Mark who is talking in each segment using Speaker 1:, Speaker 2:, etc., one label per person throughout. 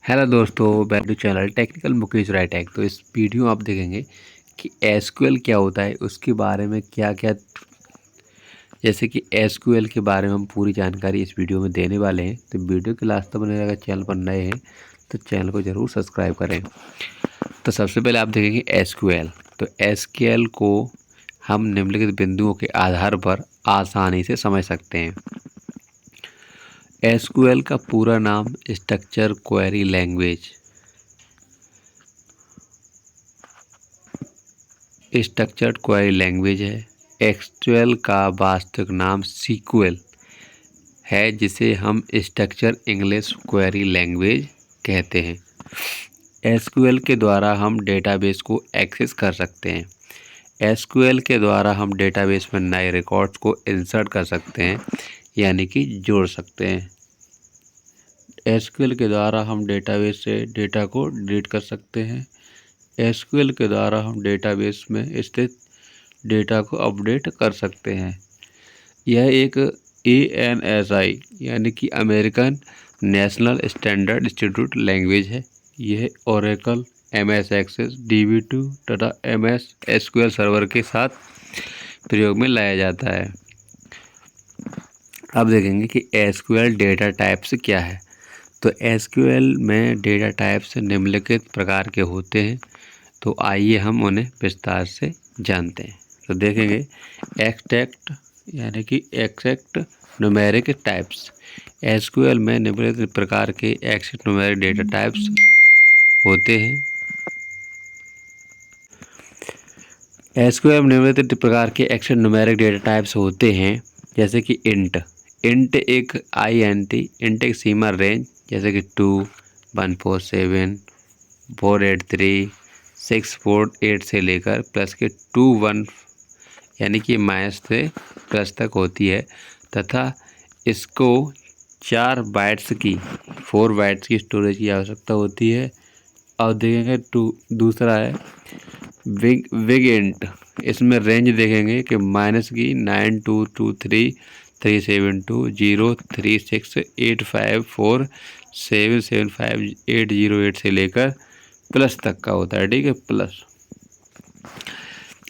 Speaker 1: Hello दोस्तों, back to channel technical Mukesh राइटेक। तो इस वीडियो आप देखेंगे कि एसक्यूएल क्या होता है, उसके बारे में क्या क्या, जैसे कि एसक्यूएल के बारे में हम पूरी जानकारी इस वीडियो में देने वाले हैं। तो वीडियो के लास्ट तक बने रहेगा। चैनल पर नए हैं तो चैनल को ज़रूर सब्सक्राइब करें। तो सबसे पहले आप देखेंगे एसक्यूएल। तो एसक्यूएल को हम निम्नलिखित बिंदुओं के आधार पर आसानी से समझ सकते हैं। एसक्यूएल का पूरा नाम structure query language, structured query language है। एसक्यूएल का वास्तविक नाम सीक्वल है, जिसे हम स्ट्रक्चर इंग्लिश क्वेरी लैंग्वेज कहते हैं। एसक्यूएल के द्वारा हम डेटाबेस को एक्सेस कर सकते हैं। एसक्यूएल के द्वारा हम डेटाबेस में नए रिकॉर्ड्स को इंसर्ट कर सकते हैं, यानी कि जोड़ सकते हैं। एसक्यूएल के द्वारा हम डेटाबेस से डेटा को डिलीट कर सकते हैं। एसक्यूएल के द्वारा हम डेटाबेस में स्थित डेटा को अपडेट कर सकते हैं। यह एक ANSI यानी कि American national standard institute language है। यह ओरेकल, MS एक्सेस, DB2 तथा MS SQL सर्वर के साथ प्रयोग में लाया जाता है। अब देखेंगे कि SQL डेटा टाइप्स क्या है। तो SQL में डेटा टाइप्स निम्नलिखित प्रकार के होते हैं। तो आइए हम उन्हें विस्तार से जानते हैं। तो देखेंगे एक्सट्रैक्ट यानी कि एक्सट्रैक्ट न्यूमेरिक टाइप्स। एसक्यूएल में निम्नलिखित प्रकार के एक्सट्रैक्ट न्यूमेरिक डेटा टाइप्स होते हैं। एसक्यूएल में निम्नलिखित प्रकार के एक्सट्रैक्ट न्यूमेरिक डेटा टाइप्स होते हैं, जैसे कि इंट। एक इंट एक सीमा रेंज, जैसे कि 2, 147, 483, 648 से लेकर प्लस के 21 यानी कि माइनस से प्लस तक होती है, तथा इसको 4 बाइट्स की स्टोरेज की आवश्यकता होती है। और देखेंगे दूसरा है बिग इंट। इसमें रेंज देखेंगे कि माइनस की 9223368547758088 से लेकर प्लस तक का होता है। ठीक है, प्लस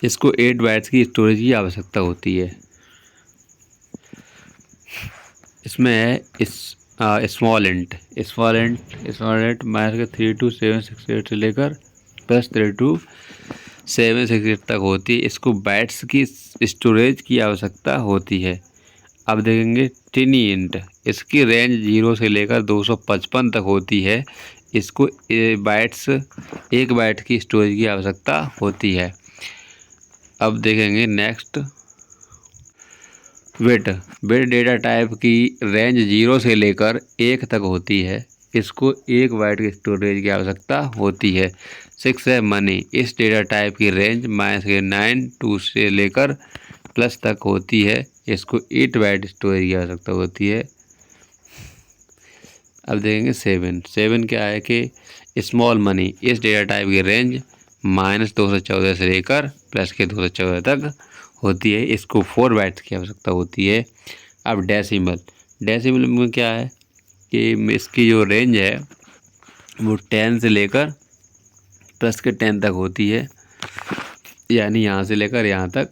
Speaker 1: इसको 8 बाइट्स की स्टोरेज की आवश्यकता होती है। इसमें है स्मॉल इंट माइनस के 32768 से लेकर प्लस 32768 तक होती है। इसको बाइट्स की स्टोरेज की आवश्यकता होती है। अब देखेंगे टिनी इंट। इसकी रेंज 0 से लेकर 255 तक होती है। इसको बाइट्स 1 बाइट की स्टोरेज की आवश्यकता होती है। अब देखेंगे नेक्स्ट बिट डेटा टाइप की रेंज 0 से लेकर 1 तक होती है। इसको 1 बाइट की स्टोरेज की आवश्यकता होती है। 6 है मनी। इस डेटा टाइप की रेंज -9 से लेकर प्लस तक होती है। इसको 8 बाइट स्टोरेज की आवश्यकता होती है। अब देखेंगे 7 क्या है कि स्मॉल मनी। इस डेटा टाइप की रेंज -214 से लेकर प्लस के 214 तक होती है। इसको 4 बाइट्स की आवश्यकता होती है। अब डेसिमल में क्या है कि इसकी जो रेंज है वो 10 से लेकर प्लस के 10 तक होती है, यानी यहाँ से लेकर यहाँ तक।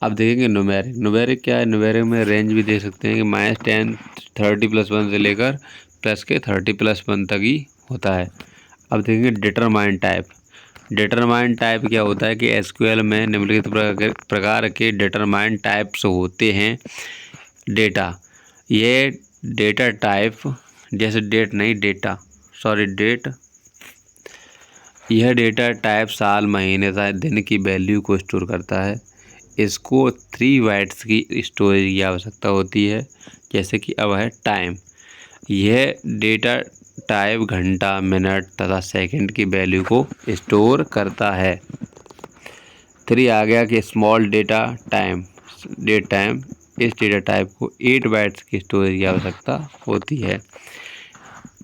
Speaker 1: अब देखेंगे न्यूमेरिक क्या है। न्यूमेरिक में रेंज भी दे सकते हैं कि -10 30+1 से लेकर प्लस के 30+1 तक ही होता है। अब देखेंगे डिटरमाइन टाइप क्या होता है कि एसक्यूएल में निम्नलिखित प्रकार के डिटरमाइन टाइप्स होते हैं। ये डेटा टाइप जैसे डेट यह डेटा टाइप साल, महीने तथा दिन की वैल्यू को स्टोर करता है। इसको 3 बाइट्स की स्टोरेज की आवश्यकता होती है। जैसे कि अब है टाइम। यह डेटा टाइप घंटा, मिनट तथा सेकंड की वैल्यू को स्टोर करता है। 3 आ गया कि स्मॉल डेट टाइम। इस डेटा टाइप को 8 बाइट्स की स्टोरेज की आवश्यकता होती है।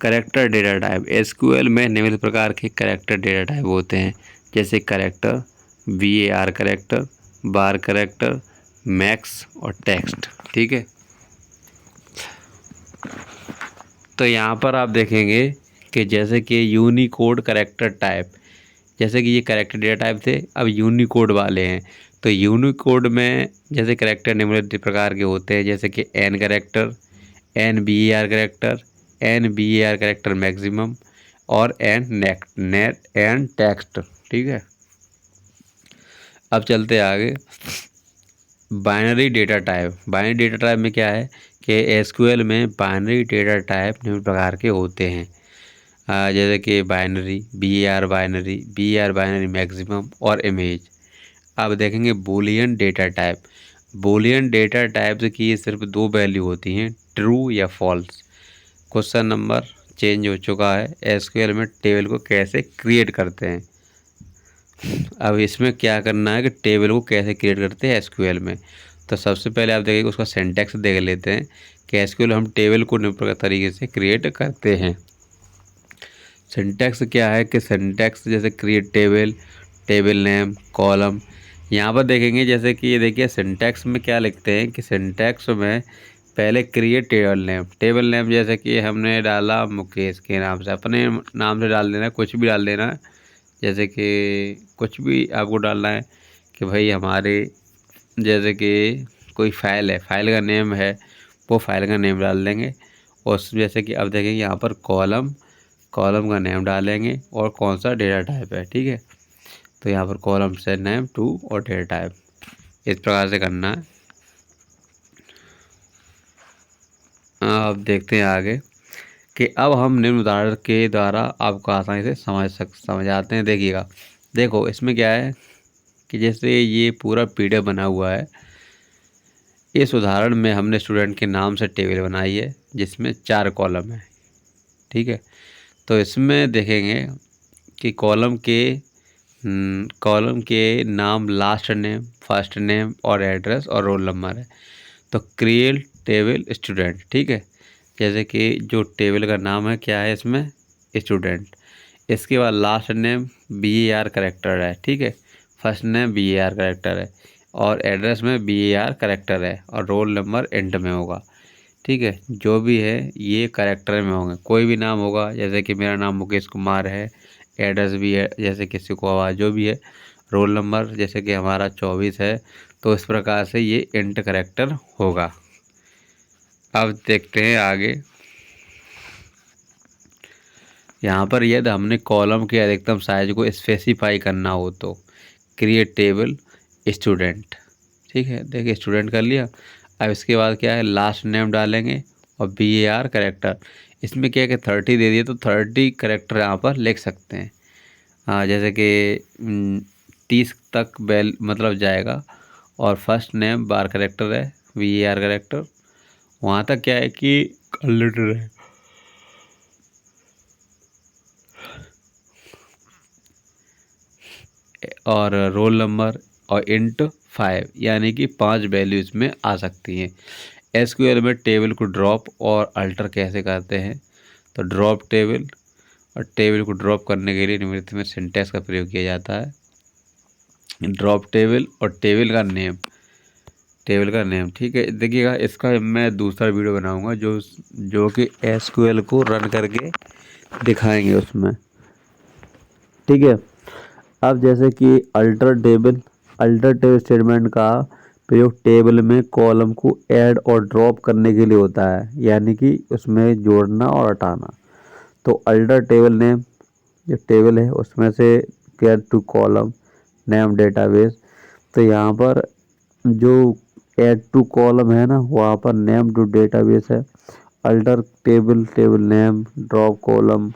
Speaker 1: Character data type. एसक्यूएल में निम्नलिखित प्रकार के कैरेक्टर डेटा टाइप होते हैं, जैसे कैरेक्टर, VAR कैरेक्टर, बार कैरेक्टर, मैक्स और टेक्स्ट। ठीक है, तो यहाँ पर आप देखेंगे कि जैसे कि यूनिकोड कैरेक्टर टाइप, जैसे कि ये कैरेक्टर डेटा टाइप थे, अब यूनिकोड वाले हैं। तो यूनिकोड में जैसे कैरेक्टर निम्नलिखित प्रकार के होते हैं, जैसे कि N character, N B A R character, N B A R character maximum और एन नेट एन टेक्स्ट। ठीक है, अब चलते आगे। Binary data type, binary data type में क्या है कि एसक्यूएल में बाइनरी डेटा टाइप निम्न प्रकार के होते हैं, जैसे कि binary, B R binary maximum और इमेज। अब देखेंगे Boolean data type. Boolean data type की सिर्फ दो वैल्यू होती हैं, ट्रू या फॉल्स। क्वेश्चन नंबर चेंज हो चुका है, एसक्यूएल में टेबल को कैसे क्रिएट करते हैं। अब इसमें क्या करना है कि टेबल को कैसे क्रिएट करते हैं एसक्यूएल में। तो सबसे पहले आप देखिए उसका सिंटैक्स देख लेते हैं कि एसक्यूएल हम टेबल को निम्न प्रकार तरीके से क्रिएट करते हैं। सिंटैक्स क्या है कि सिंटैक्स जैसे create table, table name, column. यहाँ पर देखेंगे जैसे कि ये देखिए सिंटैक्स में क्या लिखते हैं कि सिंटैक्स में पहले create table name. Table name जैसे कि हमने डाला मुकेश के नाम से, अपने नाम से डाल देना है, कुछ भी डाल देना है। जैसे कि कुछ भी आपको डालना है कि भाई हमारे जैसे कि कोई फ़ाइल है, फ़ाइल का नेम है, वो फाइल का नेम डाल देंगे। और जैसे कि अब देखेंगे यहाँ पर कॉलम, कॉलम का नेम डालेंगे और कौन सा डेटा टाइप है। ठीक है, तो यहाँ पर कॉलम से नेम, टू और डेटा टाइप, इस प्रकार से करना है। अब देखते हैं आगे कि अब हम निम्न उदाहरण के द्वारा आपको आसानी से समझ आते हैं। देखिएगा, देखो इसमें क्या है कि जैसे ये पूरा पीडीएफ बना हुआ है, इस उदाहरण में हमने स्टूडेंट के नाम से टेबल बनाई है जिसमें 4 कॉलम है। ठीक है, तो इसमें देखेंगे कि कॉलम के नाम लास्ट नेम, फर्स्ट नेम और एड्रेस और रोल नंबर है। तो क्रिएट टेबल स्टूडेंट। ठीक है, जैसे कि जो टेबल का नाम है क्या है इसमें, स्टूडेंट। इसके बाद last name B A R character है। ठीक है, first name B A R character है और एड्रेस में बी ए आर करेक्टर है और रोल नंबर एंड में होगा। ठीक है, जो भी है ये करेक्टर में होंगे, कोई भी नाम होगा, जैसे कि मेरा नाम मुकेश कुमार है, एड्रेस भी है जैसे किसी को आवाज़ जो भी है, रोल नंबर जैसे कि हमारा 24 है। तो इस प्रकार से ये इंट करेक्टर होगा। अब देखते हैं आगे। यहाँ पर यदि हमने कॉलम के अधिकतम साइज को स्पेसिफाई करना हो तो क्रिएट टेबल स्टूडेंट। ठीक है, देखिए स्टूडेंट कर लिया। अब इसके बाद क्या है, लास्ट नेम डालेंगे और बी ए आर करेक्टर। इसमें क्या है कि 30 दे दिए तो 30 करेक्टर यहाँ पर लिख सकते हैं। हाँ, जैसे कि 30 तक बेल मतलब जाएगा। और फर्स्ट नेम बार करेक्टर है, वी ए आर करेक्टर, वहाँ तक क्या है कि लेटर है। और रोल नंबर और इंट 5 यानी कि 5 वैल्यू इसमें आ सकती हैं। एसक्यूएल में टेबल को ड्रॉप और अल्टर कैसे करते हैं, तो ड्रॉप टेबल, और टेबल को ड्रॉप करने के लिए निम्नलिखित में सिंटैक्स का प्रयोग किया जाता है। ड्रॉप टेबल और टेबल का नेम, टेबल का नेम। ठीक है, देखिएगा इसका मैं दूसरा वीडियो बनाऊंगा जो कि एसक्यूएल को रन करके दिखाएंगे उसमें। ठीक है, अब जैसे कि अल्टर टेबल स्टेटमेंट का प्रयोग टेबल में कॉलम को ऐड और ड्रॉप करने के लिए होता है, यानी कि उसमें जोड़ना और हटाना। तो अल्टर टेबल नेम जो टेबल है उसमें से get to column name database. तो यहाँ पर जो ऐड टू कॉलम है ना, वहाँ पर नेम टू डेटाबेस है। Alter table name drop column,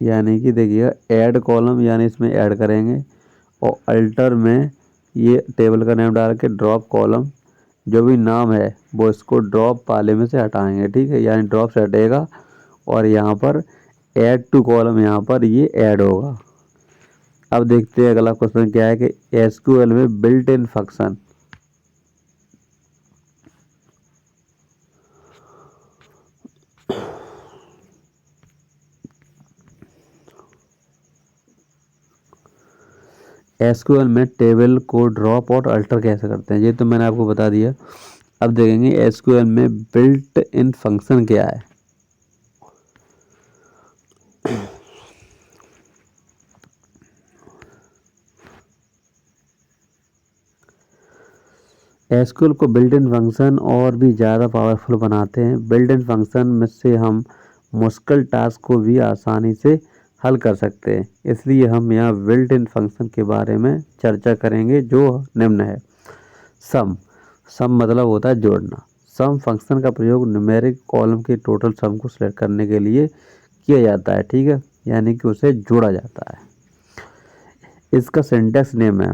Speaker 1: यानी कि देखिए ऐड कॉलम यानी इसमें ऐड करेंगे और अल्टर में ये टेबल का नेम डाल के ड्रॉप कॉलम, जो भी नाम है वो इसको ड्रॉप वाले में से हटाएंगे। ठीक है, यानी ड्रॉप से हटेगा और यहाँ पर ऐड टू कॉलम यहाँ पर ये ऐड होगा। अब देखते हैं अगला क्वेश्चन क्या है कि एसक्यूएल में बिल्ट इन फंक्शन। एसक्यूएल में टेबल को ड्रॉप और अल्टर कैसे करते हैं, ये तो मैंने आपको बता दिया। अब देखेंगे एसक्यूएल में बिल्ट इन फंक्शन क्या है। एसक्यूएल को बिल्ट इन फंक्शन और भी ज़्यादा पावरफुल बनाते हैं। बिल्ट इन फंक्शन में से हम मुश्किल टास्क को भी आसानी से हल कर सकते हैं। इसलिए हम यहाँ बिल्ट इन फंक्शन के बारे में चर्चा करेंगे जो निम्न है। सम मतलब होता है जोड़ना। सम फंक्शन का प्रयोग न्यूमेरिक कॉलम के टोटल सम को सिलेक्ट करने के लिए किया जाता है, ठीक है, यानी कि उसे जोड़ा जाता है। इसका सिंटैक्स नेम है